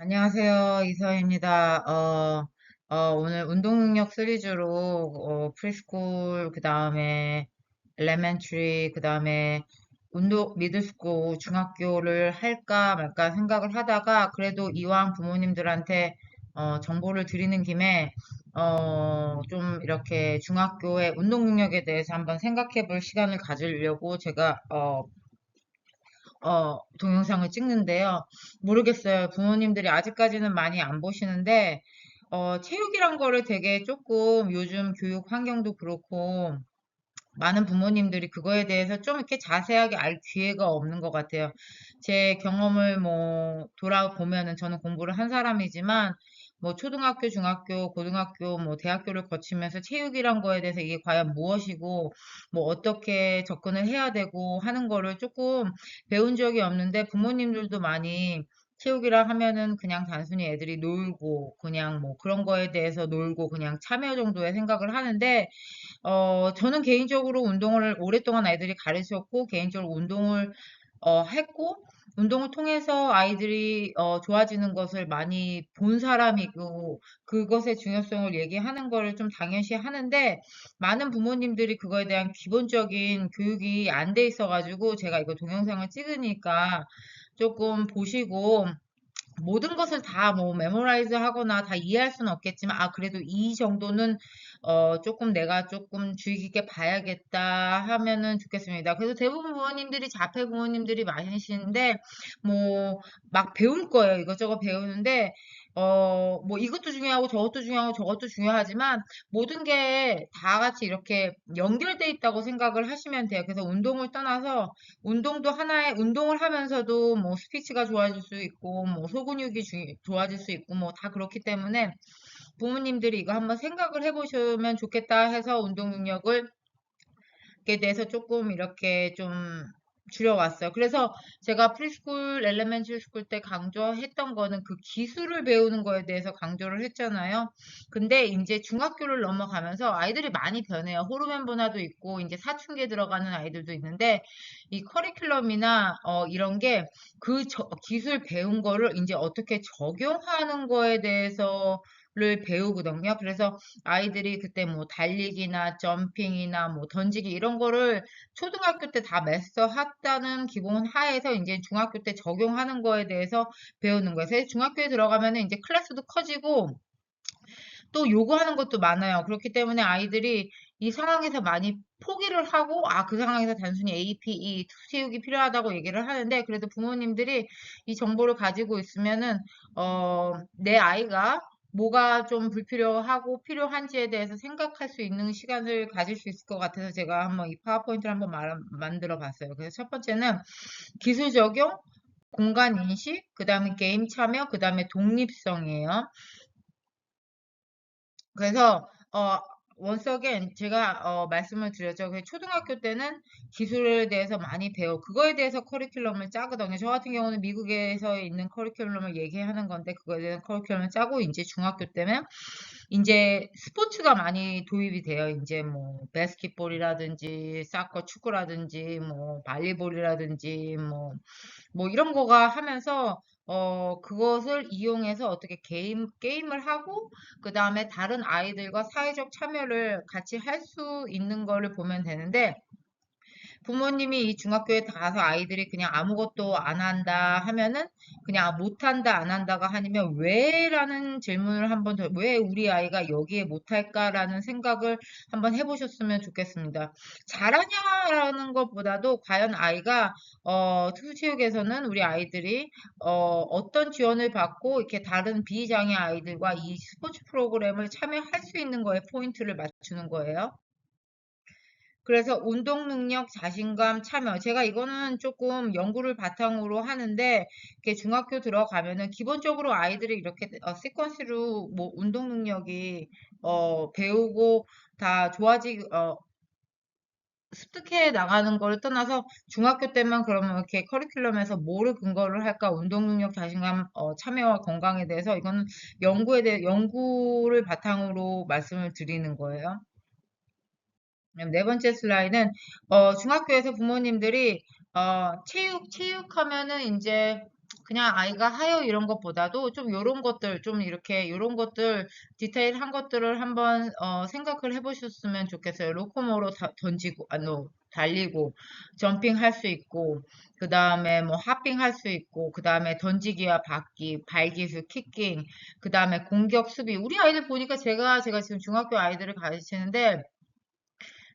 안녕하세요. 이서입니다. 오늘 운동 능력 시리즈로, 프리스쿨, 그 다음에 엘레멘트리, 그 다음에 미들스쿨, 중학교를 할까 말까 생각을 하다가, 그래도 이왕 부모님들한테, 정보를 드리는 김에, 좀 이렇게 중학교의 운동 능력에 대해서 한번 생각해 볼 시간을 가지려고 제가, 동영상을 찍는데요. 모르겠어요. 부모님들이 아직까지는 많이 안 보시는데, 체육이란 거를 되게 조금 요즘 교육 환경도 그렇고, 많은 부모님들이 그거에 대해서 좀 이렇게 자세하게 알 기회가 없는 것 같아요. 제 경험을 뭐 돌아보면은 저는 공부를 한 사람이지만 뭐 초등학교, 중학교, 고등학교, 뭐 대학교를 거치면서 체육이란 거에 대해서 이게 과연 무엇이고 뭐 어떻게 접근을 해야 되고 하는 거를 조금 배운 적이 없는데 부모님들도 많이 체육이라 하면은 그냥 단순히 애들이 놀고 그냥 뭐 그런 거에 대해서 놀고 그냥 참여 정도의 생각을 하는데 저는 개인적으로 운동을 오랫동안 아이들이 가르쳤고, 개인적으로 운동을, 했고, 운동을 통해서 아이들이, 좋아지는 것을 많이 본 사람이고, 그것의 중요성을 얘기하는 거를 좀 당연시 하는데, 많은 부모님들이 그거에 대한 기본적인 교육이 안 돼 있어가지고, 제가 이거 동영상을 찍으니까 조금 보시고, 모든 것을 다 뭐 메모라이즈 하거나 다 이해할 수는 없겠지만, 그래도 이 정도는, 조금 내가 조금 주의 깊게 봐야겠다 하면은 좋겠습니다. 그래서 대부분 부모님들이 자폐 부모님들이 많으시는데, 뭐, 막 배울 거예요. 이것저것 배우는데, 뭐 이것도 중요하고 저것도 중요하고 저것도 중요하지만, 모든 게 다 같이 이렇게 연결돼 있다고 생각을 하시면 돼요. 그래서 운동을 떠나서, 운동도 하나의 운동을 하면서도 뭐 스피치가 좋아질 수 있고 뭐 소근육이 좋아질 수 있고 뭐 다 그렇기 때문에 부모님들이 이거 한번 생각을 해보시면 좋겠다 해서 운동 능력을 에 대해서 조금 이렇게 좀 줄여왔어요. 그래서 제가 프리스쿨, 엘레멘터리 스쿨 때 강조했던 거는 그 기술을 배우는 거에 대해서 강조를 했잖아요. 근데 이제 중학교를 넘어가면서 아이들이 많이 변해요. 호르몬 변화도 있고 이제 사춘기에 들어가는 아이들도 있는데 이 커리큘럼이나 이런 게 그 기술 배운 거를 이제 어떻게 적용하는 거에 대해서 를 배우거든요. 그래서 아이들이 그때 뭐 달리기나 점핑이나 뭐 던지기 이런 거를 초등학교 때 다 마스터했다는 기본 하에서 이제 중학교 때 적용하는 거에 대해서 배우는 거예요. 그래서 중학교에 들어가면은 이제 클래스도 커지고 또 요구하는 것도 많아요. 그렇기 때문에 아이들이 이 상황에서 많이 포기를 하고, 그 상황에서 단순히 APE, 투수육이 필요하다고 얘기를 하는데, 그래도 부모님들이 이 정보를 가지고 있으면은, 내 아이가 뭐가 좀 불필요하고 필요한지에 대해서 생각할 수 있는 시간을 가질 수 있을 것 같아서 제가 한번 이 파워포인트를 한번 만들어 봤어요. 그래서 첫 번째는 기술 적용, 공간 인식, 그 다음에 게임 참여, 그 다음에 독립성이에요. 그래서 once again 제가 말씀을 드렸죠. 그 초등학교 때는 기술에 대해서 많이 그거에 대해서 커리큘럼을 짜거든요. 저 같은 경우는 미국에서 있는 커리큘럼을 얘기하는 건데 그거에 대한 커리큘럼을 짜고 이제 중학교 때는 이제 스포츠가 많이 도입이 돼요. 이제 뭐 바스켓볼이라든지 사커 축구라든지 뭐 발리볼이라든지 뭐 이런 거가 하면서 그것을 이용해서 어떻게 게임을 하고 그 다음에 다른 아이들과 사회적 참여를 같이 할 수 있는 거를 보면 되는데 부모님이 이 중학교에 가서 아이들이 그냥 아무것도 안 한다 하면은 그냥 못한다 안 한다가 아니면 왜라는 질문을 한번 더, 왜 우리 아이가 여기에 못할까라는 생각을 한번 해보셨으면 좋겠습니다. 잘하냐라는 것보다도 과연 아이가 특수체육에서는 우리 아이들이 어떤 지원을 받고 이렇게 다른 비장애 아이들과 이 스포츠 프로그램을 참여할 수 있는 거에 포인트를 맞추는 거예요. 그래서 운동 능력, 자신감, 참여. 제가 이거는 조금 연구를 바탕으로 하는데, 이렇게 중학교 들어가면은 기본적으로 아이들이 이렇게 시퀀스로 뭐 운동 능력이 배우고 다 습득해 나가는 거를 떠나서 중학교 때만 그러면 이렇게 커리큘럼에서 뭐를 근거를 할까? 운동 능력, 자신감, 참여와 건강에 대해서 이거는 연구를 바탕으로 말씀을 드리는 거예요. 네 번째 슬라이드는 중학교에서 부모님들이 체육하면은 이제 그냥 아이가 하여 이런 것보다도 좀 요런 것들, 좀 이렇게 요런 것들, 디테일한 것들을 한번 생각을 해보셨으면 좋겠어요. 로코모로 던지고, 달리고, 점핑 할 수 있고, 그 다음에 뭐 하핑 할 수 있고, 그 다음에 던지기와 받기, 발기술, 킥킹, 그 다음에 공격, 수비. 우리 아이들 보니까 제가 지금 중학교 아이들을 가르치는데,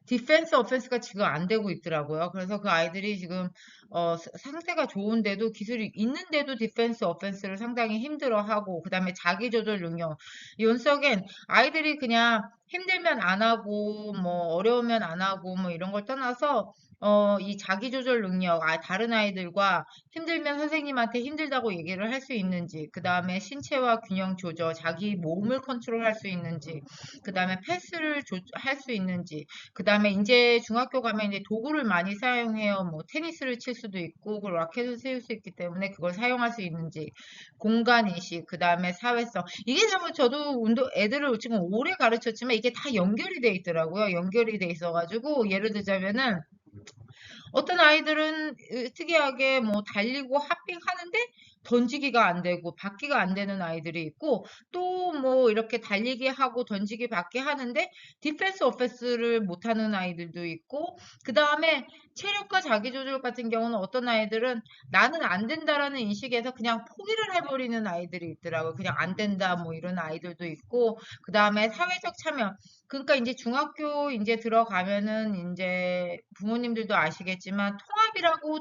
디펜스 오펜스가 지금 안 되고 있더라고요. 그래서 그 아이들이 지금 상태가 좋은데도 기술이 있는데도 디펜스 오펜스를 상당히 힘들어하고 그다음에 자기 조절 능력. 윤석엔 아이들이 그냥 힘들면 안 하고 뭐 어려우면 안 하고 뭐 이런 걸 떠나서 이 자기 조절 능력, 다른 아이들과 힘들면 선생님한테 힘들다고 얘기를 할 수 있는지, 그 다음에 신체와 균형 조절, 자기 몸을 컨트롤할 수 있는지, 그 다음에 패스를 할 수 있는지, 그 다음에 이제 중학교 가면 이제 도구를 많이 사용해요. 뭐 테니스를 칠 수도 있고, 그 라켓을 세울 수 있기 때문에 그걸 사용할 수 있는지, 공간 인식, 그 다음에 사회성. 이게 뭐 저도 애들을 지금 오래 가르쳤지만 이게 다 연결이 돼 있더라고요. 연결이 돼 있어가지고 예를 들자면은 어떤 아이들은 특이하게 뭐 달리고 하핑하는데 던지기가 안 되고 받기가 안 되는 아이들이 있고 또 뭐 이렇게 달리기 하고 던지기 받기 하는데 디펜스 오펜스를 못하는 아이들도 있고 그 다음에 체력과 자기조절 같은 경우는 어떤 아이들은 나는 안 된다라는 인식에서 그냥 포기를 해버리는 아이들이 있더라고요. 그냥 안 된다 뭐 이런 아이들도 있고 그 다음에 사회적 참여 그러니까 이제 중학교 이제 들어가면은 이제 부모님들도 아시겠지만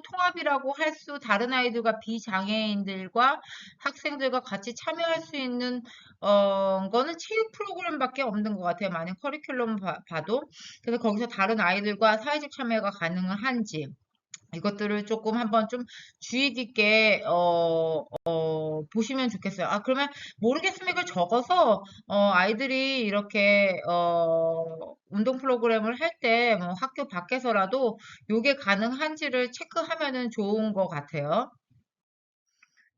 통합이라고 할 수 다른 아이들과 비장애인들과 학생들과 같이 참여할 수 있는 거는 체육 프로그램밖에 없는 것 같아요. 만약 커리큘럼 봐도 그래서 거기서 다른 아이들과 사회적 참여가 가능한지 이것들을 조금 한번 좀 주의 깊게 보시면 좋겠어요. 아 그러면 모르겠으면 이걸 적어서 아이들이 이렇게 운동 프로그램을 할 때 뭐 학교 밖에서라도 요게 가능한지를 체크하면은 좋은 것 같아요.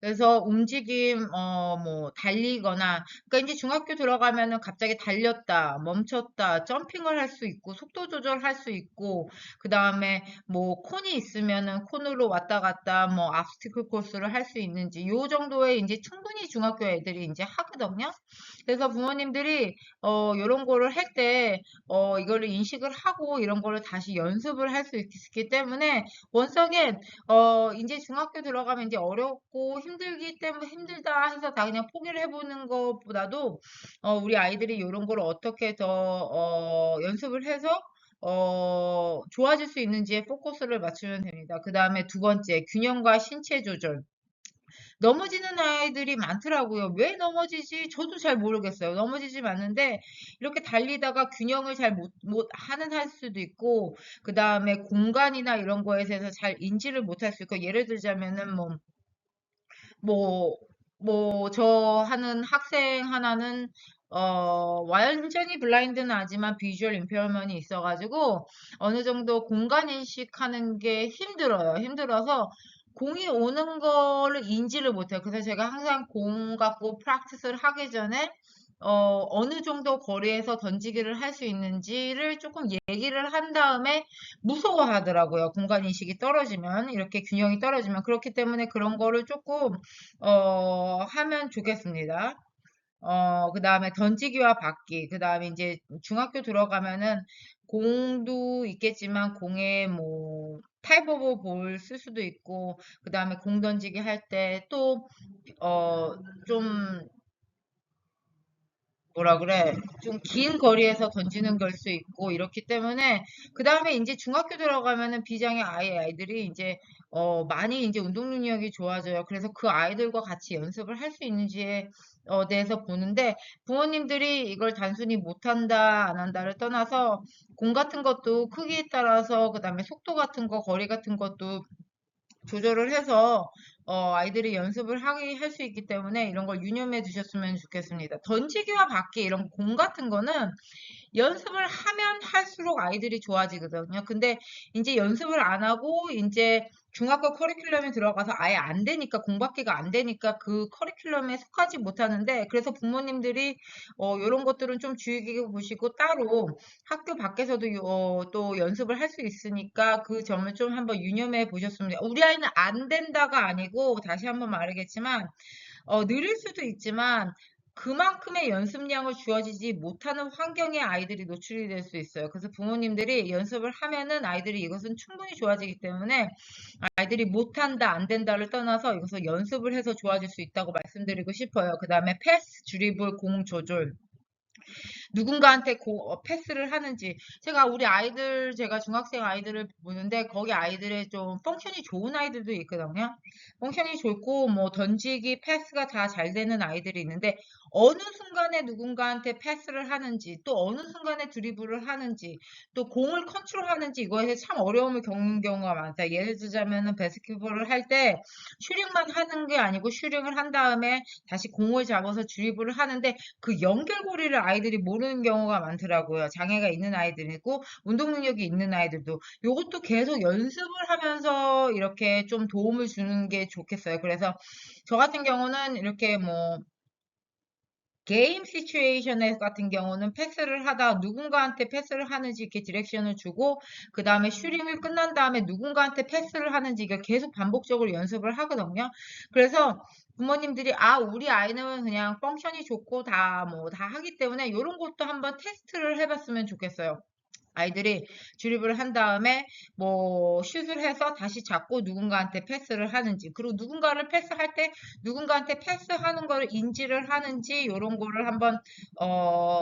그래서 움직임, 뭐, 달리거나, 그러니까 이제 중학교 들어가면은 갑자기 달렸다, 멈췄다, 점핑을 할 수 있고, 속도 조절할 수 있고, 그 다음에 뭐, 콘이 있으면은 콘으로 왔다 갔다, 뭐, 압스티클 코스를 할 수 있는지, 요 정도의 이제 충분히 중학교 애들이 이제 하거든요. 그래서 부모님들이, 요런 거를 할 때, 이거를 인식을 하고, 이런 거를 다시 연습을 할 수 있기 때문에, 원석에 이제 중학교 들어가면 이제 어렵고 힘들기 때문에 힘들다 해서 다 그냥 포기를 해보는 것보다도, 우리 아이들이 이런 걸 어떻게 더, 연습을 해서, 좋아질 수 있는지에 포커스를 맞추면 됩니다. 그 다음에 두 번째, 균형과 신체 조절. 넘어지는 아이들이 많더라고요. 왜 넘어지지? 저도 잘 모르겠어요. 넘어지지 않는데 이렇게 달리다가 균형을 잘 못 하는 할 수도 있고 그 다음에 공간이나 이런 거에 대해서 잘 인지를 못할 수 있고 예를 들자면은 뭐, 저 하는 학생 하나는 완전히 블라인드는 아니지만 비주얼 임페어먼이 있어가지고 어느 정도 공간 인식하는 게 힘들어요. 힘들어서 공이 오는 거를 인지를 못해요. 그래서 제가 항상 공 갖고 프랙티스를 하기 전에 어느 정도 거리에서 던지기를 할 수 있는지를 조금 얘기를 한 다음에 무서워하더라고요. 공간 인식이 떨어지면, 이렇게 균형이 떨어지면. 그렇기 때문에 그런 거를 조금, 하면 좋겠습니다. 그 다음에 던지기와 받기. 그 다음에 이제 중학교 들어가면은 공도 있겠지만 공에 뭐, 타입 오브 볼 쓸 수도 있고, 그 다음에 공 던지기 할 때 또, 좀 뭐라 그래, 좀 긴 거리에서 던지는 걸 수 있고, 이렇기 때문에, 그 다음에 이제 중학교 들어가면은 비장의 아이들이 이제, 많이 이제 운동 능력이 좋아져요. 그래서 그 아이들과 같이 연습을 할 수 있는지에 대해서 보는데, 부모님들이 이걸 단순히 못한다, 안 한다를 떠나서, 공 같은 것도 크기에 따라서, 그 다음에 속도 같은 거, 거리 같은 것도 조절을 해서 아이들이 연습을 할 수 있기 때문에 이런 걸 유념해 두셨으면 좋겠습니다. 던지기와 받기 이런 공 같은 거는 연습을 하면 할수록 아이들이 좋아지거든요. 근데 이제 연습을 안 하고 이제 중학교 커리큘럼에 들어가서 아예 안 되니까 공부하기가 안 되니까 그 커리큘럼에 속하지 못하는데 그래서 부모님들이 이런 것들은 좀 주의 깊게 보시고 따로 학교 밖에서도 또 연습을 할 수 있으니까 그 점을 좀 한번 유념해 보셨으면 우리 아이는 안 된다가 아니고 다시 한번 말하겠지만 느릴 수도 있지만 그만큼의 연습량을 주어지지 못하는 환경에 아이들이 노출이 될 수 있어요. 그래서 부모님들이 연습을 하면은 아이들이 이것은 충분히 좋아지기 때문에 아이들이 못한다, 안 된다를 떠나서 이것을 연습을 해서 좋아질 수 있다고 말씀드리고 싶어요. 그 다음에 패스, 드리블, 공 조절. 누군가한테 패스를 하는지. 제가 우리 아이들, 제가 중학생 아이들을 보는데 거기 아이들의 좀 펑션이 좋은 아이들도 있거든요. 펑션이 좋고 뭐 던지기, 패스가 다 잘 되는 아이들이 있는데 어느 순간에 누군가한테 패스를 하는지 또 어느 순간에 드리블을 하는지 또 공을 컨트롤하는지 이거에 참 어려움을 겪는 경우가 많다. 예를 들자면은 바스켓볼을 할 때 슈링만 하는 게 아니고 슈링을 한 다음에 다시 공을 잡아서 드리블을 하는데 그 연결고리를 아이들이 모르는 경우가 많더라고요. 장애가 있는 아이들이고 운동 능력이 있는 아이들도 요것도 계속 연습을 하면서 이렇게 좀 도움을 주는 게 좋겠어요. 그래서 저 같은 경우는 이렇게 뭐 게임 시츄에이션 같은 경우는 패스를 하다 누군가한테 패스를 하는지 이렇게 디렉션을 주고 그 다음에 슈링을 끝난 다음에 누군가한테 패스를 하는지 이게 계속 반복적으로 연습을 하거든요. 그래서 부모님들이 우리 아이는 그냥 펑션이 좋고 다 뭐 다 하기 때문에 이런 것도 한번 테스트를 해봤으면 좋겠어요. 아이들이 주립을 한 다음에 뭐 슛을 해서 다시 잡고 누군가한테 패스를 하는지 그리고 누군가를 패스할 때 누군가한테 패스하는 거를 인지를 하는지 이런 거를 한번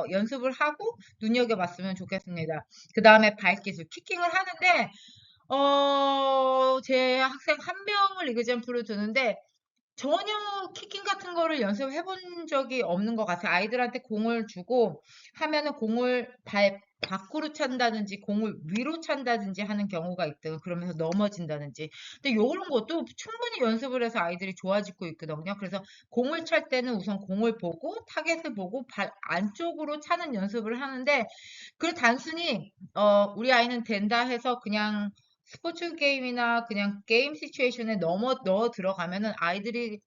연습을 하고 눈여겨봤으면 좋겠습니다. 그 다음에 발기술 키킹을 하는데 제 학생 한 명을 이그젬플로 두는데 전혀 키킹 같은 거를 연습해 본 적이 없는 것 같아요. 아이들한테 공을 주고 하면은 공을 발 밖으로 찬다든지 공을 위로 찬다든지 하는 경우가 있대요. 그러면서 넘어진다든지. 근데 요런 것도 충분히 연습을 해서 아이들이 좋아지고 있거든요. 그래서 공을 찰 때는 우선 공을 보고 타겟을 보고 발 안쪽으로 차는 연습을 하는데 그 단순히 우리 아이는 된다 해서 그냥 스포츠 게임이나 그냥 게임 시츄에이션에 넣어 들어가면은 아이들이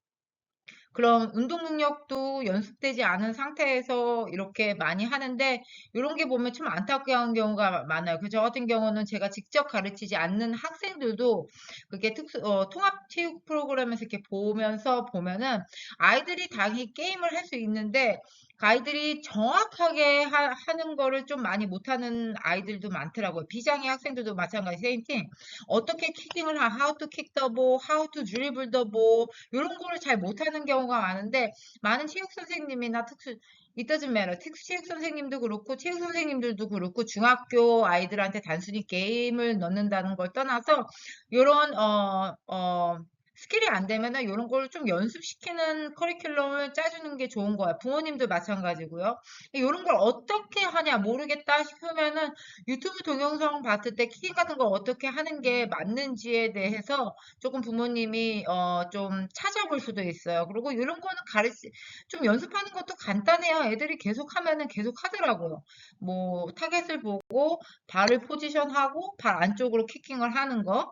그럼 운동 능력도 연습되지 않은 상태에서 이렇게 많이 하는데 이런 게 보면 좀 안타까운 경우가 많아요. 그 저 같은 경우는 제가 직접 가르치지 않는 학생들도 그게 통합 체육 프로그램에서 이렇게 보면은 아이들이 당연히 게임을 할 수 있는데 그 아이들이 정확하게 하는 거를 좀 많이 못하는 아이들도 많더라고요. 비장애 학생들도 마찬가지, 세임팀. 어떻게 키킹을 how to kick the ball, how to dribble the ball, 이런 거를 잘 못하는 경우가 많은데 많은 체육 선생님이나 it doesn't matter. 특수 체육 선생님도 그렇고 체육 선생님들도 그렇고 중학교 아이들한테 단순히 게임을 넣는다는 걸 떠나서 요런 스킬이 안 되면은 이런 걸 좀 연습시키는 커리큘럼을 짜주는 게 좋은 거야. 부모님도 마찬가지고요. 이런 걸 어떻게 하냐 모르겠다 싶으면은 유튜브 동영상 봤을 때 키킹 같은 걸 어떻게 하는 게 맞는지에 대해서 조금 부모님이 좀 찾아볼 수도 있어요. 그리고 이런 거는 좀 연습하는 것도 간단해요. 애들이 계속 하면은 계속 하더라고요. 뭐 타겟을 보고 발을 포지션하고 발 안쪽으로 키킹을 하는 거.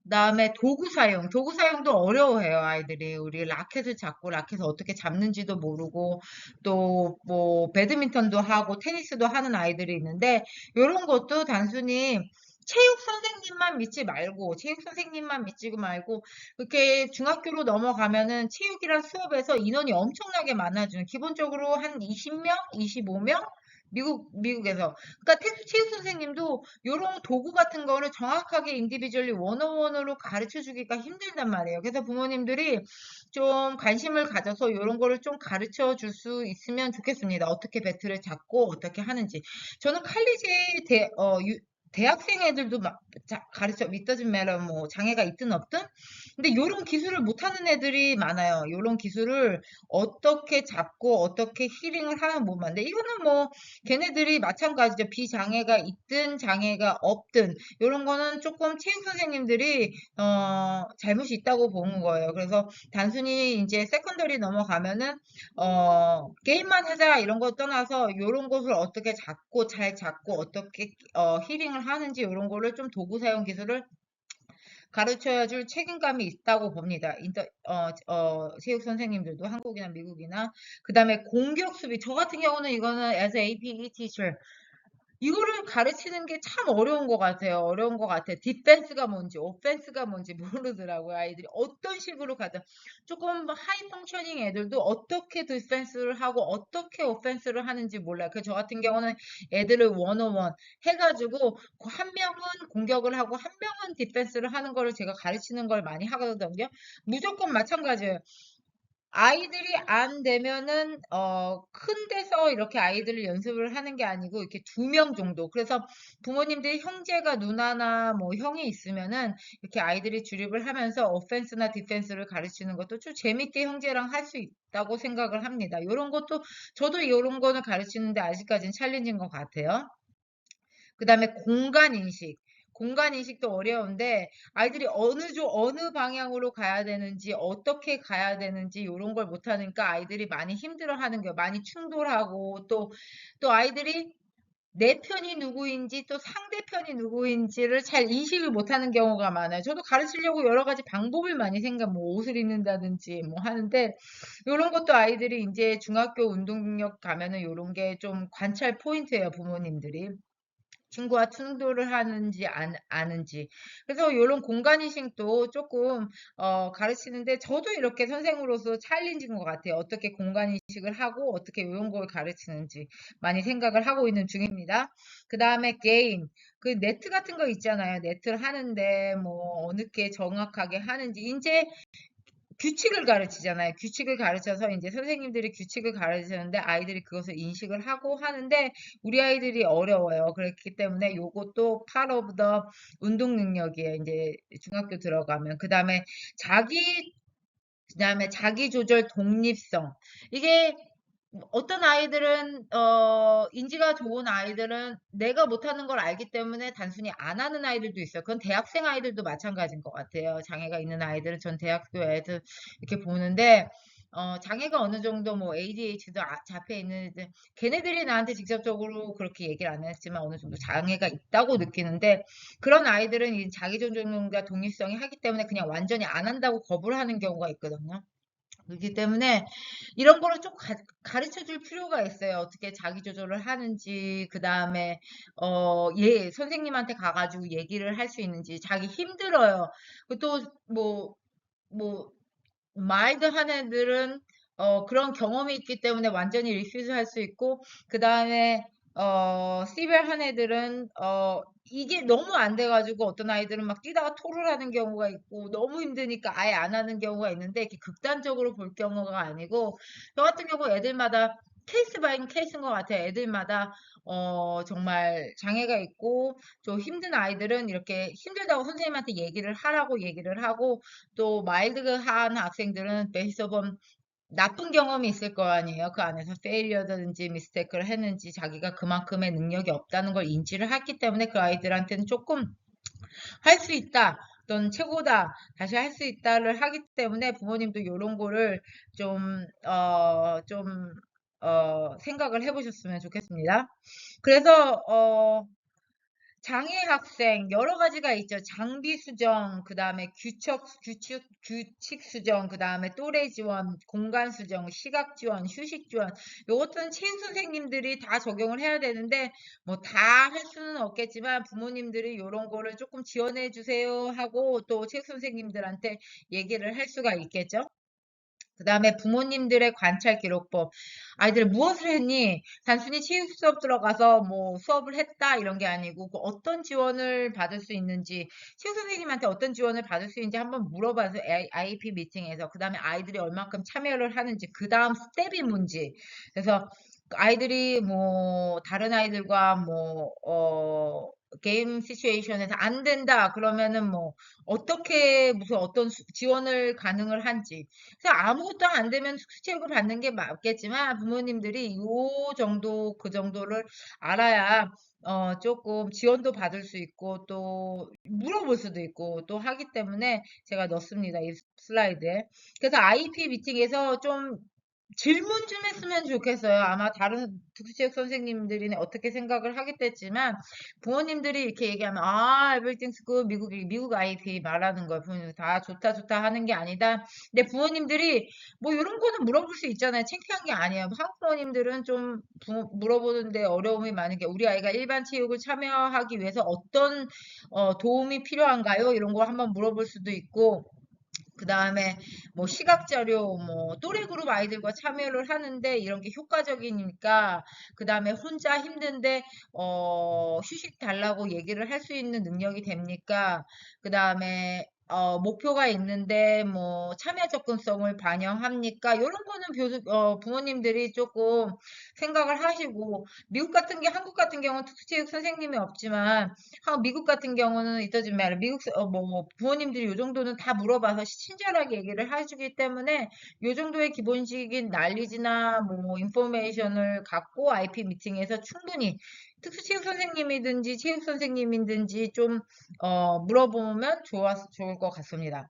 그다음에 도구 사용도 어려워해요, 아이들이. 우리 라켓을 잡고 라켓을 어떻게 잡는지도 모르고 또 뭐 배드민턴도 하고 테니스도 하는 아이들이 있는데 이런 것도 단순히 체육 선생님만 믿지 말고 이렇게 중학교로 넘어가면은 체육이란 수업에서 인원이 엄청나게 많아지는 기본적으로 한 20명, 25명 미국에서. 그러니까 체육 선생님도 요런 도구 같은 거를 정확하게 인디비주얼리 원어원으로 가르쳐 주기가 힘들단 말이에요. 그래서 부모님들이 좀 관심을 가져서 요런 거를 좀 가르쳐 줄 수 있으면 좋겠습니다. 어떻게 배트를 잡고 어떻게 하는지. 저는 대학생 애들도 막 가르쳐, it doesn't matter, 뭐, 장애가 있든 없든. 근데 요런 기술을 못하는 애들이 많아요. 요런 기술을 어떻게 잡고 어떻게 힐링을 하면 못 만데. 이거는 뭐, 걔네들이 마찬가지죠. 비장애가 있든 장애가 없든 이런 거는 조금 체육 선생님들이 잘못이 있다고 보는 거예요. 그래서 단순히 이제 세컨더리 넘어가면은 게임만 하자 이런 거 떠나서 이런 것을 어떻게 잡고 잘 잡고 어떻게 힐링을 하는지 이런 거를 좀 도구 사용 기술을 가르쳐야 줄 책임감이 있다고 봅니다. 체육 선생님들도 한국이나 미국이나. 그 다음에 공격 수비. 저 같은 경우는 이거는 as a AP teacher. 이거를 가르치는 게 참 어려운 것 같아요. 어려운 것 같아요. 디펜스가 뭔지, 오펜스가 뭔지 모르더라고요. 아이들이 어떤 식으로 가든. 조금 하이 펑셔닝 애들도 어떻게 디펜스를 하고 어떻게 오펜스를 하는지 몰라요. 그 저 같은 경우는 애들을 원어원 해가지고 한 명은 공격을 하고 한 명은 디펜스를 하는 거를 제가 가르치는 걸 많이 하거든요. 무조건 마찬가지예요. 아이들이 안 되면은 큰 데서 이렇게 아이들을 연습을 하는 게 아니고 이렇게 2명 정도. 그래서 부모님들이 형제가 누나나 뭐 형이 있으면은 이렇게 아이들이 주립을 하면서 오펜스나 디펜스를 가르치는 것도 좀 재밌게 형제랑 할 수 있다고 생각을 합니다. 요런 것도 저도 요런 거는 가르치는데 아직까지는 챌린지인 것 같아요. 그 다음에 공간 인식. 공간 인식도 어려운데 아이들이 어느 방향으로 가야 되는지 어떻게 가야 되는지 이런 걸 못하니까 아이들이 많이 힘들어하는 게 많이 충돌하고 또 아이들이 내 편이 누구인지 또 상대편이 누구인지를 잘 인식을 못하는 경우가 많아요. 저도 가르치려고 여러 가지 방법을 많이 뭐 옷을 입는다든지 뭐 하는데 이런 것도 아이들이 이제 중학교 운동능력 가면은 이런 게 좀 관찰 포인트예요, 부모님들이. 친구와 충돌을 하는지 아는지. 그래서 이런 공간인식도 조금 가르치는데 저도 이렇게 선생으로서 챌린지인 것 같아요. 어떻게 공간인식을 하고 어떻게 이런 걸 가르치는지 많이 생각을 하고 있는 중입니다. 그 다음에 게임. 그 네트 같은 거 있잖아요. 네트를 하는데 뭐 어느 게 정확하게 하는지 이제 규칙을 가르치잖아요. 규칙을 가르쳐서 이제 선생님들이 규칙을 가르치는데 아이들이 그것을 인식을 하고 하는데 우리 아이들이 어려워요. 그렇기 때문에 요것도 part of the 운동 능력이에요. 이제 중학교 들어가면. 그다음에 자기 조절 독립성. 이게 어떤 아이들은 인지가 좋은 아이들은 내가 못하는 걸 알기 때문에 단순히 안 하는 아이들도 있어요. 그건 대학생 아이들도 마찬가지인 것 같아요. 장애가 있는 아이들은 전 대학교 애들 이렇게 보는데 장애가 어느 정도 뭐 ADH도 잡혀 있는 애들 걔네들이 나한테 직접적으로 그렇게 얘기를 안 했지만 어느 정도 장애가 있다고 느끼는데 그런 아이들은 이 자기존중과 독립성이 하기 때문에 그냥 완전히 안 한다고 거부를 하는 경우가 있거든요. 그렇기 때문에 이런 거를 좀 가르쳐 줄 필요가 있어요. 어떻게 자기 조절을 하는지, 그 다음에, 선생님한테 가가지고 얘기를 할 수 있는지, 자기 힘들어요. 또, 뭐, 마일드한 애들은 그런 경험이 있기 때문에 완전히 리퓨즈 할 수 있고 그 다음에 시벨한 애들은 이게 너무 안 돼가지고 어떤 아이들은 막 뛰다가 토를 하는 경우가 있고 너무 힘드니까 아예 안 하는 경우가 있는데 이렇게 극단적으로 볼 경우가 아니고 저 같은 경우 애들마다 케이스 바이 케이스인 것 같아요. 애들마다 정말 장애가 있고 좀 힘든 아이들은 이렇게 힘들다고 선생님한테 얘기를 하라고 얘기를 하고 또 마일드한 학생들은 베이스 오브 나쁜 경험이 있을 거 아니에요. 그 안에서 페일리어든지 미스테이크를 했는지 자기가 그만큼의 능력이 없다는 걸 인지를 했기 때문에 그 아이들한테는 조금 할 수 있다. 넌 최고다. 다시 할 수 있다를 하기 때문에 부모님도 이런 거를 좀, 생각을 해보셨으면 좋겠습니다. 그래서, 장애 학생 여러 가지가 있죠. 장비 수정, 그다음에 규칙 수정, 그다음에 또래 지원, 공간 수정, 시각 지원, 휴식 지원. 요것은 체육 선생님들이 다 적용을 해야 되는데 뭐 다 할 수는 없겠지만 부모님들이 요런 거를 조금 지원해 주세요 하고 또 체육 선생님들한테 얘기를 할 수가 있겠죠. 그 다음에 부모님들의 관찰 기록법. 아이들 무엇을 했니? 단순히 체육 수업 들어가서 뭐 수업을 했다 이런 게 아니고 그 어떤 지원을 받을 수 있는지 체육 선생님한테 어떤 지원을 받을 수 있는지 한번 물어봐서 IEP 미팅에서 그 다음에 아이들이 얼만큼 참여를 하는지 그 다음 스텝이 뭔지 그래서 그 아이들이 뭐 다른 아이들과 게임 시츄에이션에서 안 된다 그러면은 뭐 어떻게 무슨 어떤 지원을 가능을 한지 그래서 아무것도 안 되면 수책을 받는 게 맞겠지만 부모님들이 요 정도 그 정도를 알아야 조금 지원도 받을 수 있고 또 물어볼 수도 있고 또 하기 때문에 제가 넣습니다. 이 슬라이드에. 그래서 IEP 미팅에서 좀 질문 좀 했으면 좋겠어요. 아마 다른 특수체육 선생님들이 어떻게 생각을 하겠겠지만 부모님들이 이렇게 얘기하면 everything's good 미국 아이들이 말하는 거예요. 부모님 다 좋다 좋다 하는 게 아니다. 근데 부모님들이 뭐 이런 거는 물어볼 수 있잖아요. 창피한 게 아니에요. 한국 부모님들은 좀 물어보는데 어려움이 많은 게 우리 아이가 일반 체육을 참여하기 위해서 어떤 도움이 필요한가요? 이런 거 한번 물어볼 수도 있고 그 다음에 뭐 시각 자료, 뭐 또래 그룹 아이들과 참여를 하는데 이런 게 효과적이니까 그 다음에 혼자 힘든데 휴식 달라고 얘기를 할 수 있는 능력이 됩니까? 그 다음에 목표가 있는데 뭐 참여 접근성을 반영합니까? 이런 거는 부모님들이 조금 생각을 하시고 미국 같은 게 한국 같은 경우는 특수체육 선생님이 없지만 미국 같은 경우는 이떠지 말아. 뭐, 부모님들이 요 정도는 다 물어봐서 친절하게 얘기를 해주기 때문에 요 정도의 기본적인 난리지나 뭐, 인포메이션을 갖고 IP 미팅에서 충분히 특수체육 선생님이든지 체육 선생님이든지 좀, 물어보면 좋을 것 같습니다.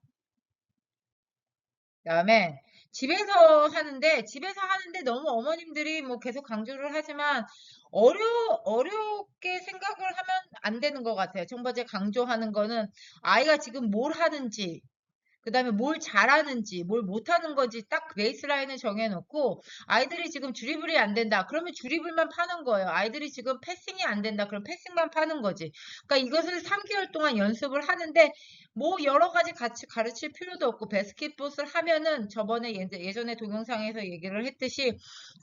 그다음에 집에서 하는데 너무 어머님들이 뭐 계속 강조를 하지만 어렵게 생각을 하면 안 되는 것 같아요. 첫 번째 강조하는 거는 아이가 지금 뭘 하는지 그다음에 뭘 잘하는지, 뭘 못하는 건지 딱 베이스라인을 정해놓고 아이들이 지금 드리블이 안 된다. 그러면 드리블만 파는 거예요. 아이들이 지금 패싱이 안 된다. 그럼 패싱만 파는 거지. 그러니까 이것을 3개월 동안 연습을 하는데 뭐 여러 가지 같이 가르칠 필요도 없고 바스켓볼을 하면은 저번에 예전에 동영상에서 얘기를 했듯이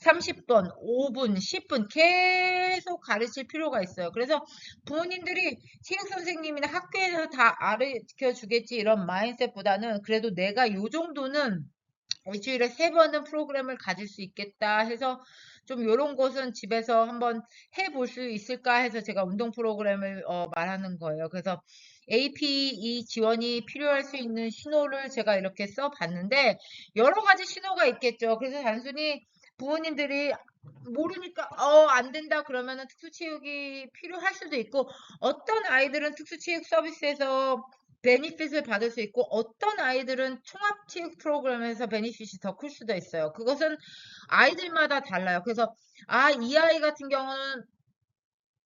30번, 5분, 10분 계속 가르칠 필요가 있어요. 그래서 부모님들이 체육 선생님이나 학교에서 다 가르쳐 주겠지 이런 마인셋보다는 그래도 내가 요 정도는 일주일에 3번은 프로그램을 가질 수 있겠다 해서 좀 요런 것은 집에서 한번 해볼 수 있을까 해서 제가 운동 프로그램을 말하는 거예요. 그래서 APE 지원이 필요할 수 있는 신호를 제가 이렇게 써봤는데 여러 가지 신호가 있겠죠. 그래서 단순히 부모님들이 모르니까 안 된다 그러면은 특수체육이 필요할 수도 있고 어떤 아이들은 특수체육 서비스에서 베니핏을 받을 수 있고 어떤 아이들은 통합체육 프로그램에서 베니핏이 더 클 수도 있어요. 그것은 아이들마다 달라요. 그래서 이 아이 같은 경우는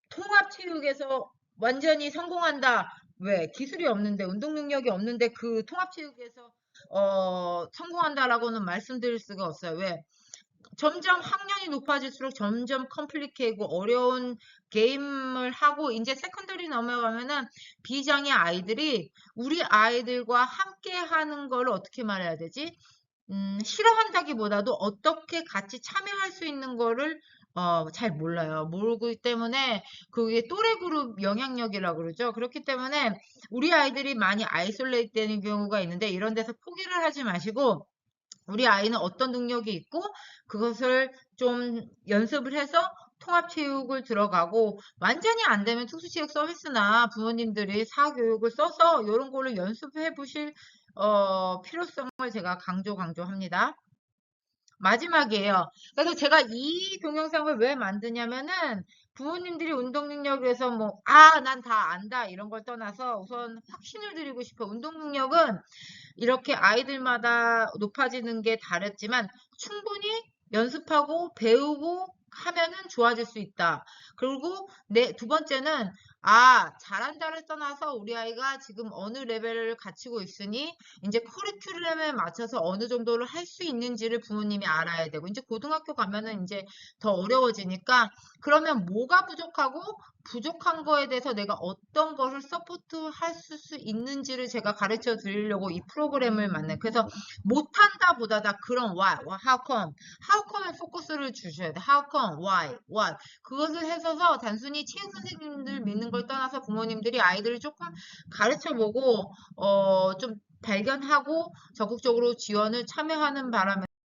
통합체육에서 완전히 성공한다. 왜? 기술이 없는데 운동 능력이 없는데 그 통합체육에서 성공한다라고는 말씀드릴 수가 없어요. 왜? 점점 학년이 높아질수록 점점 컴플리케이고 어려운 게임을 하고 이제 세컨더리 넘어가면은 비장의 아이들이 우리 아이들과 함께 하는 걸 어떻게 말해야 되지? 싫어한다기보다도 어떻게 같이 참여할 수 있는 거를 잘 몰라요. 모르기 때문에 그게 또래 그룹 영향력이라고 그러죠. 그렇기 때문에 우리 아이들이 많이 아이솔레이트 되는 경우가 있는데 이런 데서 포기를 하지 마시고 우리 아이는 어떤 능력이 있고 그것을 좀 연습을 해서 통합체육을 들어가고 완전히 안 되면 특수체육 서비스나 부모님들이 사교육을 써서 이런 거를 연습해 보실 필요성을 제가 강조합니다. 마지막이에요. 그래서 제가 이 동영상을 왜 만드냐면은 부모님들이 운동 능력에서 뭐, 난 다 안다 이런 걸 떠나서 우선 확신을 드리고 싶어. 운동 능력은 이렇게 아이들마다 높아지는 게 다르지만 충분히 연습하고 배우고 하면은 좋아질 수 있다. 그리고 두 번째는 잘한다를 떠나서 우리 아이가 지금 어느 레벨을 갖추고 있으니 이제 커리큘럼에 맞춰서 어느 정도를 할 수 있는지를 부모님이 알아야 되고 이제 고등학교 가면은 이제 더 어려워지니까 그러면 뭐가 부족하고 부족한 거에 대해서 내가 어떤 것을 서포트 할 수 있는지를 제가 가르쳐 드리려고 이 프로그램을 만나요. 그래서 못한다 보다다 그런 why, how come에 포커스를 주셔야 돼. how come, why, what. 그것을 해서서 단순히 체육 선생님들 믿는 걸 떠나서 부모님들이 아이들을 조금 가르쳐 보고, 좀 발견하고 적극적으로 지원을 참여하는 바람에